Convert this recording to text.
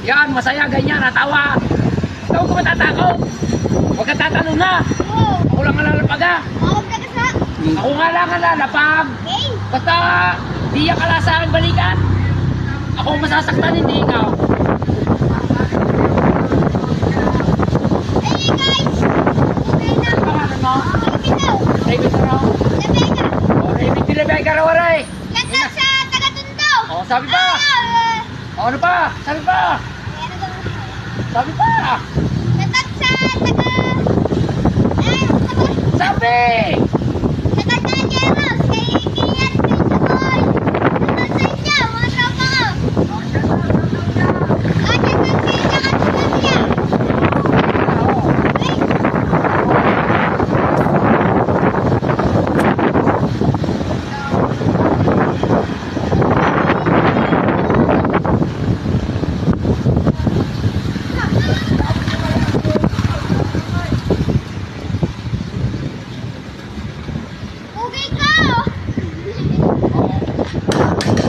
Yan, masaya, ganyan, natawa. Ikaw ko matatakot. Huwag ka tatalon na. Oo. Ako lang ang lalapaga. Ako ka. Ako nga lang ang lalapag. Okay. Basta, di ka kala sa akin balikan. Ako ang masasaktan, hindi ikaw. Hey guys! Okay na. Ano pangalan mo? David daw. David na raw. Rebecca. O, David di Rebecca raw, aray. Shout out sa taga-Tondo. O, sabi pa. O, ano pa? Sabi pa. Sabi pa. Shout out sa taga... Sabi!